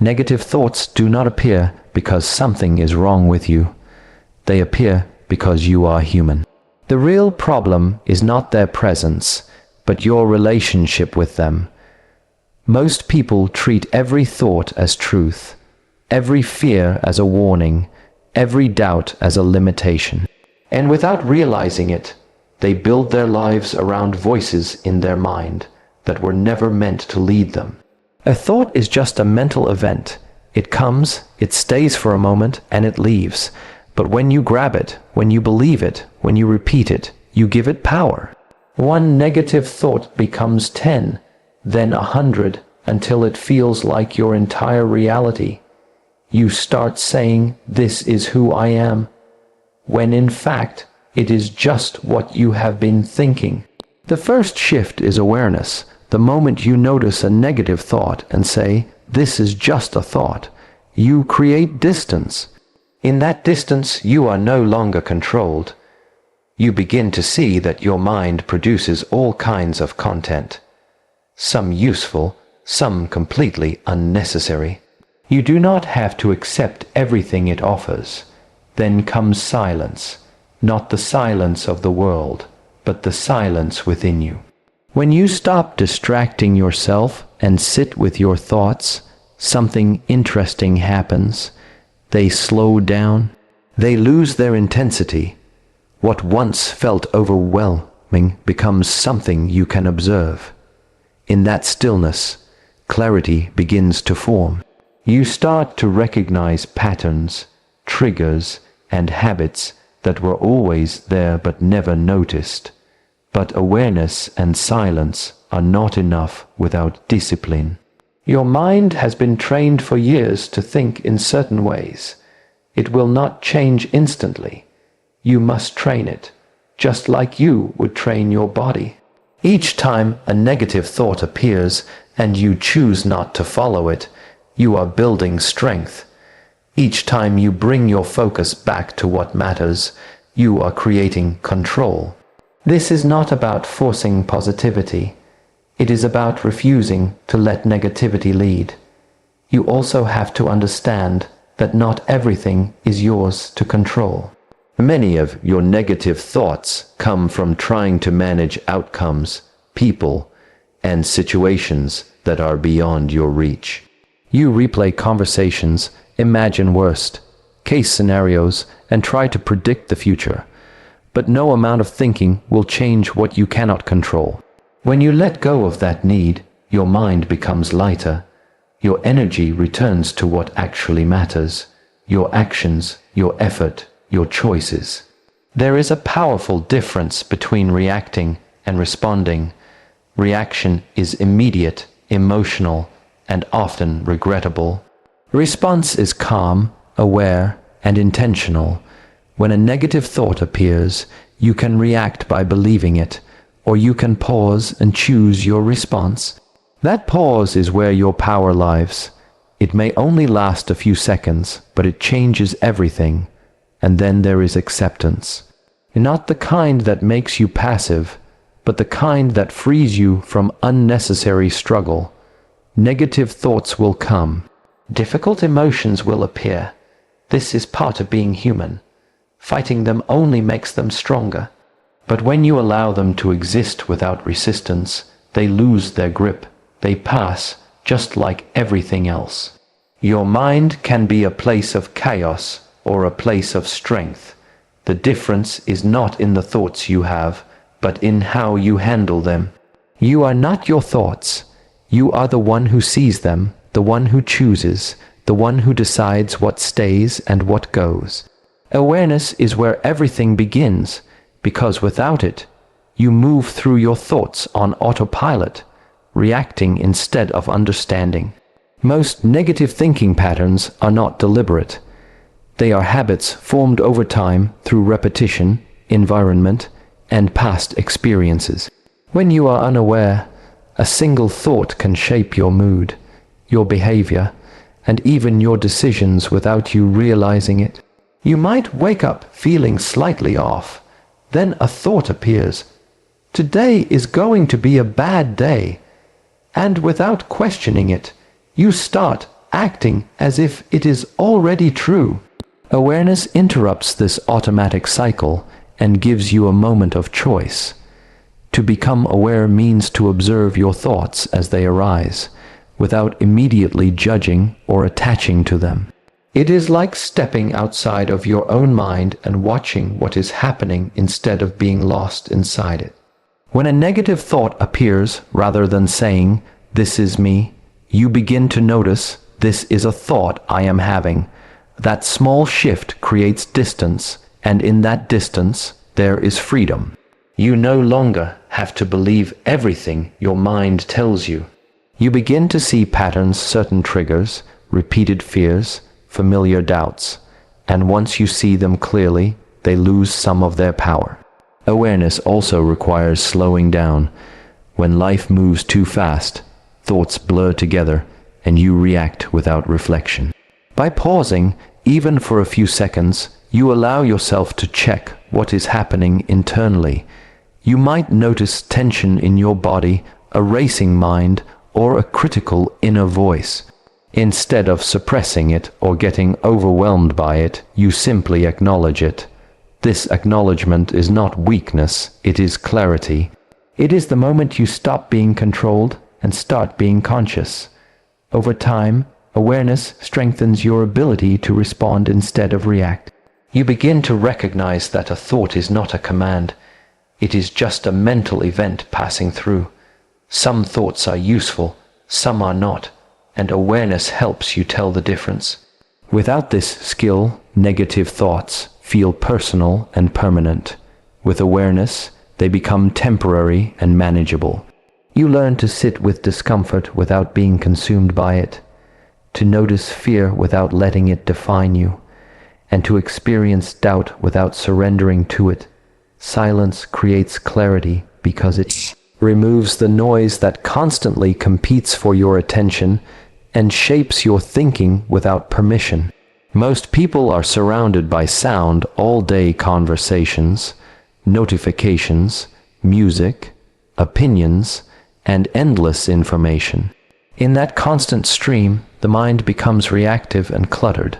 Negative thoughts do not appear because something is wrong with you. They appear because you are human. The real problem is not their presence, but your relationship with them. Most people treat every thought as truth, every fear as a warning, every doubt as a limitation. And without realizing it, they build their lives around voices in their mind that were never meant to lead them. A thought is just a mental event. It comes, it stays for a moment, and it leaves. But when you grab it, when you believe it, when you repeat it, you give it power. One negative thought becomes 10, then 100, until it feels like your entire reality. You start saying, "This is who I am," when in fact, it is just what you have been thinking. The first shift is awareness. The moment you notice a negative thought and say, "This is just a thought," you create distance. In that distance, you are no longer controlled. You begin to see that your mind produces all kinds of content, some useful, some completely unnecessary. You do not have to accept everything it offers. Then comes silence, not the silence of the world, but the silence within you. When you stop distracting yourself and sit with your thoughts, something interesting happens. They slow down. They lose their intensity. What once felt overwhelming becomes something you can observe. In that stillness, clarity begins to form. You start to recognize patterns, triggers, and habits that were always there but never noticed. But awareness and silence are not enough without discipline. Your mind has been trained for years to think in certain ways. It will not change instantly. You must train it, just like you would train your body. Each time a negative thought appears and you choose not to follow it, you are building strength. Each time you bring your focus back to what matters, you are creating control. This is not about forcing positivity. It is about refusing to let negativity lead. You also have to understand that not everything is yours to control. Many of your negative thoughts come from trying to manage outcomes, people, and situations that are beyond your reach. You replay conversations, imagine worst-case scenarios, and try to predict the future. But no amount of thinking will change what you cannot control. When you let go of that need, your mind becomes lighter. Your energy returns to what actually matters. Your actions, your effort, your choices. There is a powerful difference between reacting and responding. Reaction is immediate, emotional, and often regrettable. Response is calm, aware, and intentional. When a negative thought appears, you can react by believing it, or you can pause and choose your response. That pause is where your power lies. It may only last a few seconds, but it changes everything. And then there is acceptance. Not the kind that makes you passive, but the kind that frees you from unnecessary struggle. Negative thoughts will come. Difficult emotions will appear. This is part of being human. Fighting them only makes them stronger. But when you allow them to exist without resistance, they lose their grip. They pass, just like everything else. Your mind can be a place of chaos or a place of strength. The difference is not in the thoughts you have, but in how you handle them. You are not your thoughts. You are the one who sees them, the one who chooses, the one who decides what stays and what goes. Awareness is where everything begins, because without it, you move through your thoughts on autopilot, reacting instead of understanding. Most negative thinking patterns are not deliberate. They are habits formed over time through repetition, environment, and past experiences. When you are unaware, a single thought can shape your mood, your behavior, and even your decisions without you realizing it. You might wake up feeling slightly off. Then a thought appears. Today is going to be a bad day. And without questioning it, you start acting as if it is already true. Awareness interrupts this automatic cycle and gives you a moment of choice. To become aware means to observe your thoughts as they arise, without immediately judging or attaching to them. It is like stepping outside of your own mind and watching what is happening instead of being lost inside it. When a negative thought appears, rather than saying, "This is me," you begin to notice, "This is a thought I am having." That small shift creates distance, and in that distance, there is freedom. You no longer have to believe everything your mind tells you. You begin to see patterns, certain triggers, repeated fears, familiar doubts, and once you see them clearly, they lose some of their power. Awareness also requires slowing down. When life moves too fast, thoughts blur together, and you react without reflection. By pausing, even for a few seconds, you allow yourself to check what is happening internally. You might notice tension in your body, a racing mind, or a critical inner voice. Instead of suppressing it or getting overwhelmed by it, you simply acknowledge it. This acknowledgement is not weakness, it is clarity. It is the moment you stop being controlled and start being conscious. Over time, awareness strengthens your ability to respond instead of react. You begin to recognize that a thought is not a command. It is just a mental event passing through. Some thoughts are useful, some are not, and awareness helps you tell the difference. Without this skill, negative thoughts feel personal and permanent. With awareness, they become temporary and manageable. You learn to sit with discomfort without being consumed by it, to notice fear without letting it define you, and to experience doubt without surrendering to it. Silence creates clarity because it removes the noise that constantly competes for your attention and shapes your thinking without permission. Most people are surrounded by sound all day: conversations, notifications, music, opinions, and endless information. In that constant stream, the mind becomes reactive and cluttered.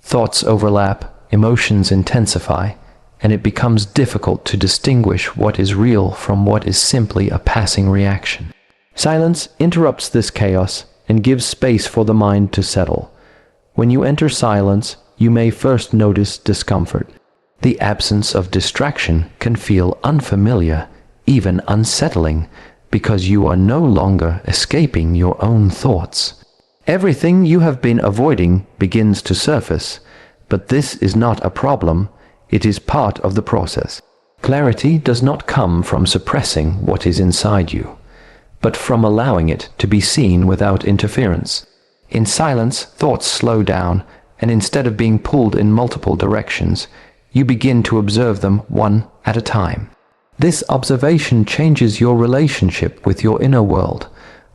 Thoughts overlap, emotions intensify, and it becomes difficult to distinguish what is real from what is simply a passing reaction. Silence interrupts this chaos and gives space for the mind to settle. When you enter silence, you may first notice discomfort. The absence of distraction can feel unfamiliar, even unsettling, because you are no longer escaping your own thoughts. Everything you have been avoiding begins to surface, but this is not a problem, it is part of the process. Clarity does not come from suppressing what is inside you, but from allowing it to be seen without interference. In silence, thoughts slow down, and instead of being pulled in multiple directions, you begin to observe them one at a time. This observation changes your relationship with your inner world.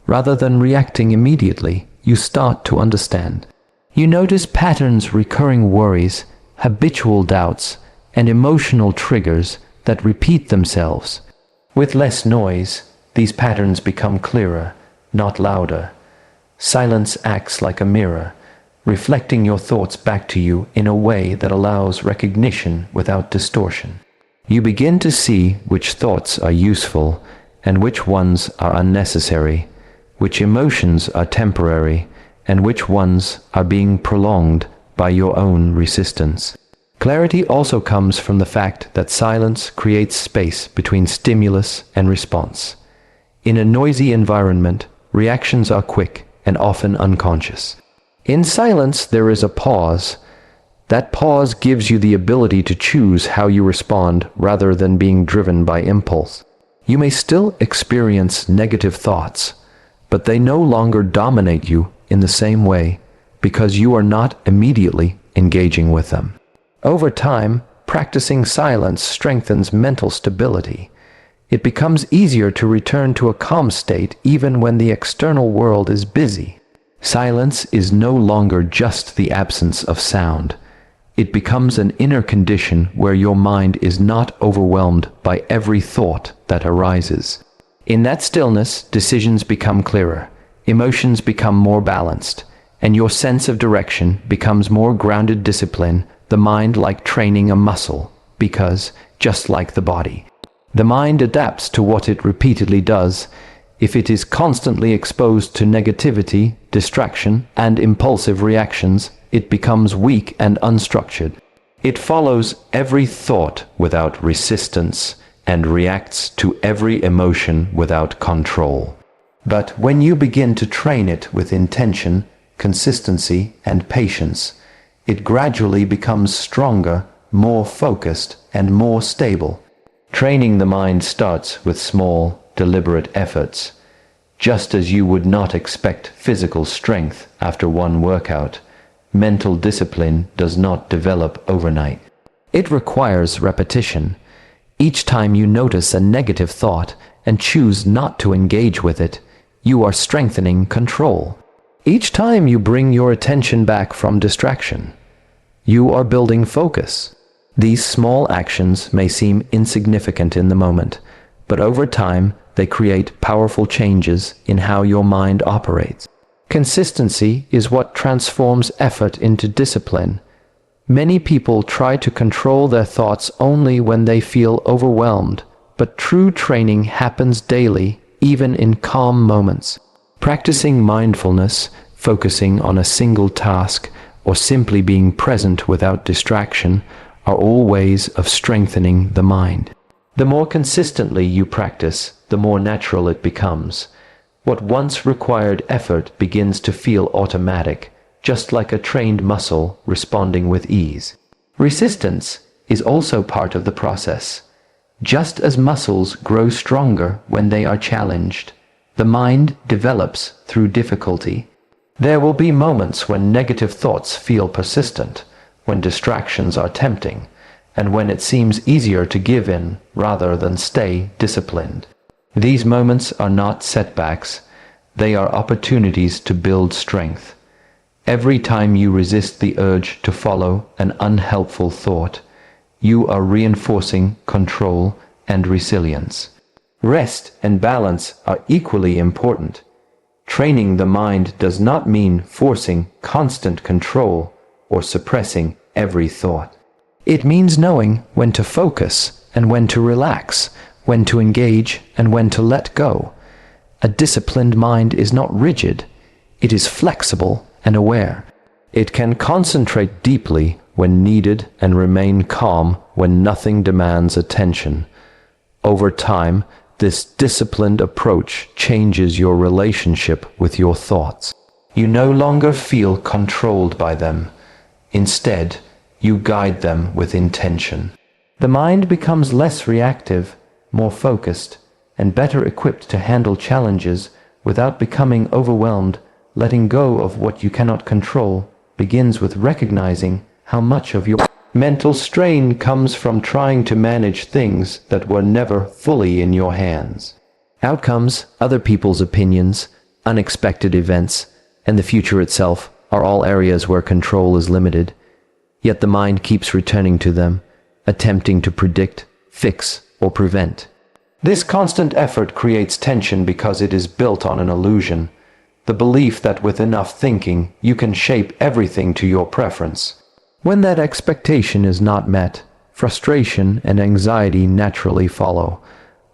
Rather than reacting immediately, you start to understand. You notice patterns, recurring worries, habitual doubts, and emotional triggers that repeat themselves. With less noise, these patterns become clearer, not louder. Silence acts like a mirror, reflecting your thoughts back to you in a way that allows recognition without distortion. You begin to see which thoughts are useful and which ones are unnecessary, which emotions are temporary, and which ones are being prolonged by your own resistance. Clarity also comes from the fact that silence creates space between stimulus and response. In a noisy environment, reactions are quick and often unconscious. In silence, there is a pause. That pause gives you the ability to choose how you respond rather than being driven by impulse. You may still experience negative thoughts, but they no longer dominate you in the same way because you are not immediately engaging with them. Over time, practicing silence strengthens mental stability. It becomes easier to return to a calm state even when the external world is busy. Silence is no longer just the absence of sound. It becomes an inner condition where your mind is not overwhelmed by every thought that arises. In that stillness, decisions become clearer, emotions become more balanced, and your sense of direction becomes more grounded. Discipline the mind like training a muscle, because, just like the body, the mind adapts to what it repeatedly does. If it is constantly exposed to negativity, distraction, and impulsive reactions, it becomes weak and unstructured. It follows every thought without resistance and reacts to every emotion without control. But when you begin to train it with intention, consistency, and patience, it gradually becomes stronger, more focused, and more stable. Training the mind starts with small, deliberate efforts. Just as you would not expect physical strength after one workout, mental discipline does not develop overnight. It requires repetition. Each time you notice a negative thought and choose not to engage with it, you are strengthening control. Each time you bring your attention back from distraction, you are building focus. These small actions may seem insignificant in the moment, but over time they create powerful changes in how your mind operates. Consistency is what transforms effort into discipline. Many people try to control their thoughts only when they feel overwhelmed, but true training happens daily, even in calm moments. Practicing mindfulness, focusing on a single task, or simply being present without distraction are all ways of strengthening the mind. The more consistently you practice, the more natural it becomes. What once required effort begins to feel automatic, just like a trained muscle responding with ease. Resistance is also part of the process. Just as muscles grow stronger when they are challenged, the mind develops through difficulty. There will be moments when negative thoughts feel persistent, when distractions are tempting, and when it seems easier to give in rather than stay disciplined. These moments are not setbacks, they are opportunities to build strength. Every time you resist the urge to follow an unhelpful thought, you are reinforcing control and resilience. Rest and balance are equally important. Training the mind does not mean forcing constant control or suppressing every thought. It means knowing when to focus and when to relax, when to engage and when to let go. A disciplined mind is not rigid, it is flexible and aware. It can concentrate deeply when needed and remain calm when nothing demands attention. Over time, this disciplined approach changes your relationship with your thoughts. You no longer feel controlled by them. Instead, you guide them with intention. The mind becomes less reactive, more focused, and better equipped to handle challenges without becoming overwhelmed. Letting go of what you cannot control begins with recognizing how much of your mental strain comes from trying to manage things that were never fully in your hands. Outcomes, other people's opinions, unexpected events, and the future itself are all areas where control is limited. Yet the mind keeps returning to them, attempting to predict, fix, or prevent. This constant effort creates tension because it is built on an illusion, the belief that with enough thinking you can shape everything to your preference. When that expectation is not met, frustration and anxiety naturally follow.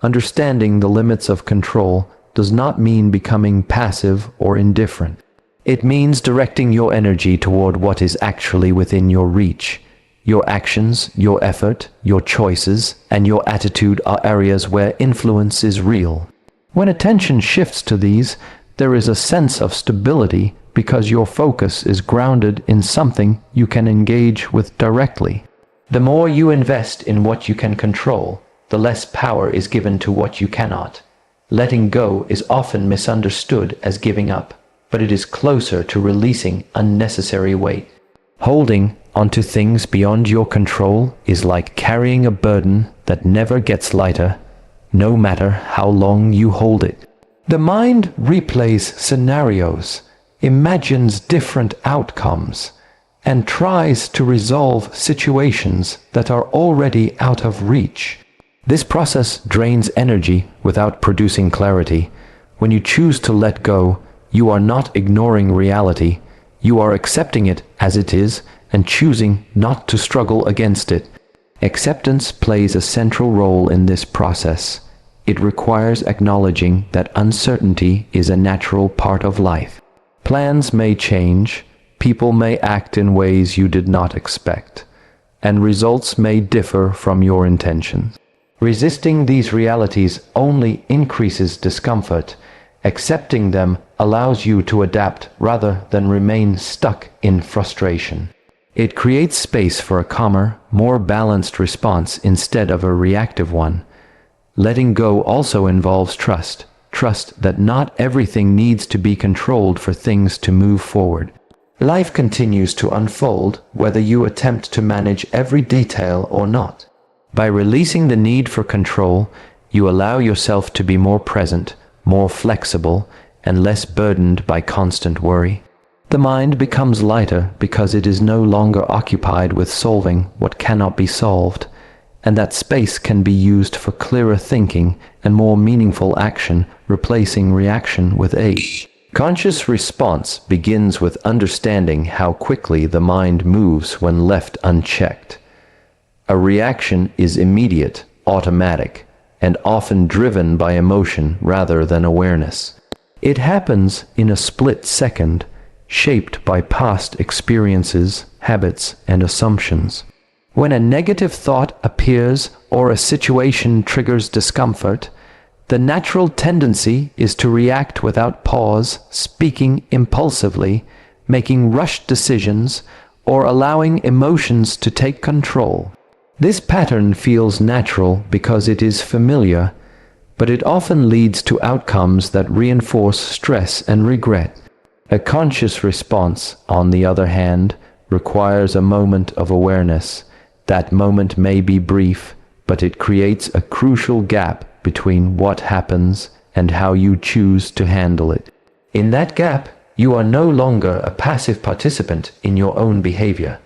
Understanding the limits of control does not mean becoming passive or indifferent. It means directing your energy toward what is actually within your reach. Your actions, your effort, your choices, and your attitude are areas where influence is real. When attention shifts to these, there is a sense of stability because your focus is grounded in something you can engage with directly. The more you invest in what you can control, the less power is given to what you cannot. Letting go is often misunderstood as giving up, but it is closer to releasing unnecessary weight. Holding onto things beyond your control is like carrying a burden that never gets lighter, no matter how long you hold it. The mind replays scenarios, imagines different outcomes, and tries to resolve situations that are already out of reach. This process drains energy without producing clarity. When you choose to let go, you are not ignoring reality, You are accepting it as it is and choosing not to struggle against it. Acceptance plays a central role in this process. It requires acknowledging that uncertainty is a natural part of life. Plans may change, people may act in ways you did not expect, and results may differ from your intentions. Resisting these realities only increases discomfort. Accepting them allows you to adapt rather than remain stuck in frustration. It creates space for a calmer, more balanced response instead of a reactive one. Letting go also involves trust. Trust that not everything needs to be controlled for things to move forward. Life continues to unfold whether you attempt to manage every detail or not. By releasing the need for control, you allow yourself to be more present, more flexible, and less burdened by constant worry. The mind becomes lighter because it is no longer occupied with solving what cannot be solved, and that space can be used for clearer thinking and more meaningful action, replacing reaction with aid. Conscious response begins with understanding how quickly the mind moves when left unchecked. A reaction is immediate, automatic, and often driven by emotion rather than awareness. It happens in a split second, shaped by past experiences, habits, and assumptions. When a negative thought appears or a situation triggers discomfort, the natural tendency is to react without pause, speaking impulsively, making rushed decisions, or allowing emotions to take control. This pattern feels natural because it is familiar, but it often leads to outcomes that reinforce stress and regret. A conscious response, on the other hand, requires a moment of awareness. That moment may be brief, but it creates a crucial gap between what happens and how you choose to handle it. In that gap, you are no longer a passive participant in your own behavior.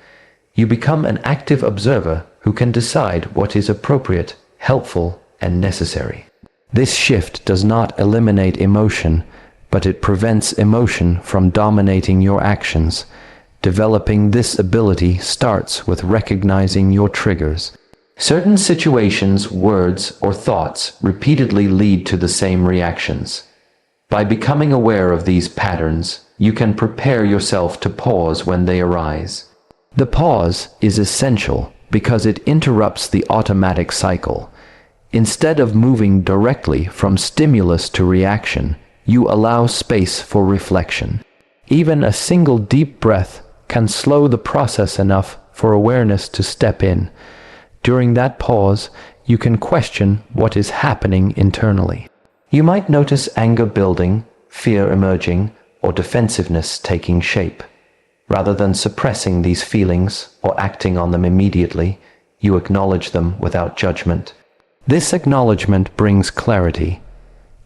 You become an active observer who can decide what is appropriate, helpful, and necessary. This shift does not eliminate emotion, but it prevents emotion from dominating your actions. Developing this ability starts with recognizing your triggers. Certain situations, words, or thoughts repeatedly lead to the same reactions. By becoming aware of these patterns, you can prepare yourself to pause when they arise. The pause is essential because it interrupts the automatic cycle. Instead of moving directly from stimulus to reaction, you allow space for reflection. Even a single deep breath can slow the process enough for awareness to step in. During that pause, you can question what is happening internally. You might notice anger building, fear emerging, or defensiveness taking shape. Rather than suppressing these feelings or acting on them immediately, you acknowledge them without judgment. This acknowledgement brings clarity.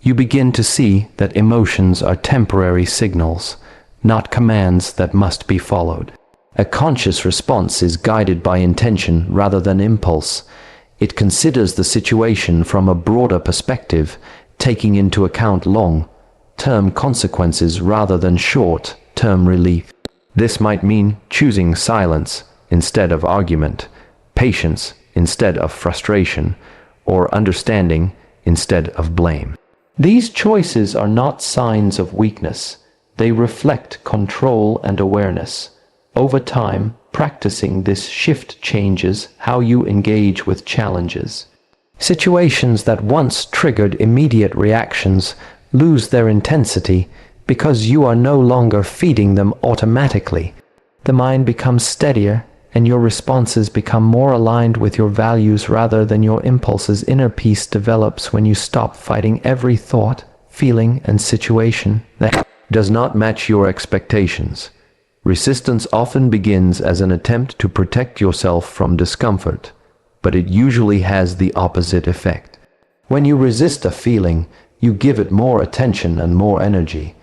You begin to see that emotions are temporary signals, not commands that must be followed. A conscious response is guided by intention rather than impulse. It considers the situation from a broader perspective, taking into account long-term consequences rather than short-term relief. This might mean choosing silence instead of argument, patience instead of frustration, or understanding instead of blame. These choices are not signs of weakness. They reflect control and awareness. Over time, practicing this shift changes how you engage with challenges. Situations that once triggered immediate reactions lose their intensity because you are no longer feeding them automatically. The mind becomes steadier, and your responses become more aligned with your values rather than your impulses. Inner peace develops when you stop fighting every thought, feeling, and situation that does not match your expectations. Resistance often begins as an attempt to protect yourself from discomfort, but it usually has the opposite effect. When you resist a feeling, you give it more attention and more energy.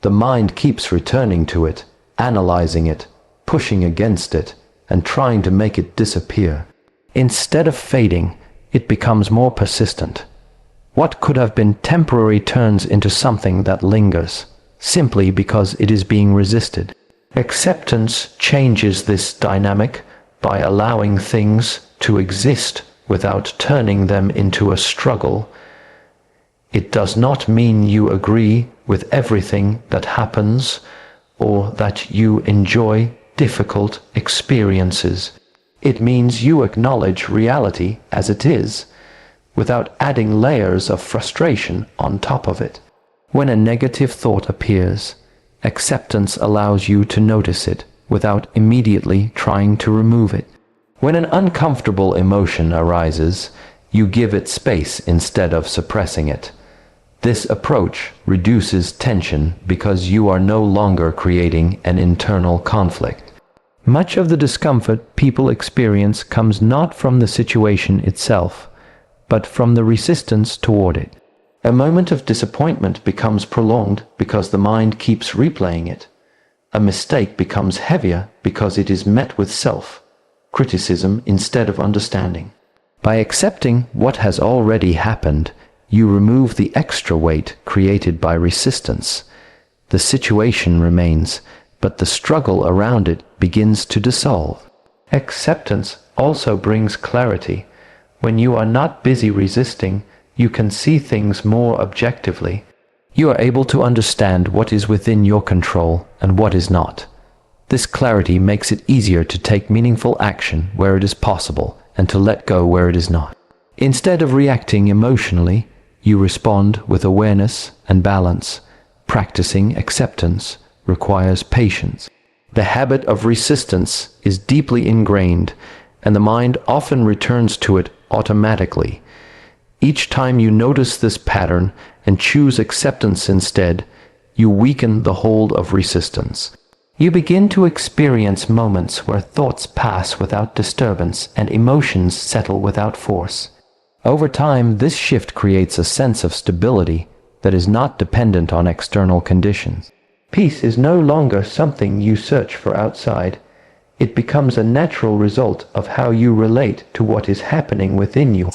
The mind keeps returning to it, analyzing it, pushing against it, and trying to make it disappear. Instead of fading, it becomes more persistent. What could have been temporary turns into something that lingers, simply because it is being resisted. Acceptance changes this dynamic by allowing things to exist without turning them into a struggle. It does not mean you agree with everything that happens or that you enjoy difficult experiences. It means you acknowledge reality as it is, without adding layers of frustration on top of it. When a negative thought appears, acceptance allows you to notice it without immediately trying to remove it. When an uncomfortable emotion arises, you give it space instead of suppressing it. This approach reduces tension because you are no longer creating an internal conflict. Much of the discomfort people experience comes not from the situation itself, but from the resistance toward it. A moment of disappointment becomes prolonged because the mind keeps replaying it. A mistake becomes heavier because it is met with self-criticism instead of understanding. By accepting what has already happened, you remove the extra weight created by resistance. The situation remains, but the struggle around it begins to dissolve. Acceptance also brings clarity. When you are not busy resisting, you can see things more objectively. You are able to understand what is within your control and what is not. This clarity makes it easier to take meaningful action where it is possible and to let go where it is not. Instead of reacting emotionally, you respond with awareness and balance. Practicing acceptance requires patience. The habit of resistance is deeply ingrained, and the mind often returns to it automatically. Each time you notice this pattern and choose acceptance instead, you weaken the hold of resistance. You begin to experience moments where thoughts pass without disturbance and emotions settle without force. Over time, this shift creates a sense of stability that is not dependent on external conditions. Peace is no longer something you search for outside. It becomes a natural result of how you relate to what is happening within you.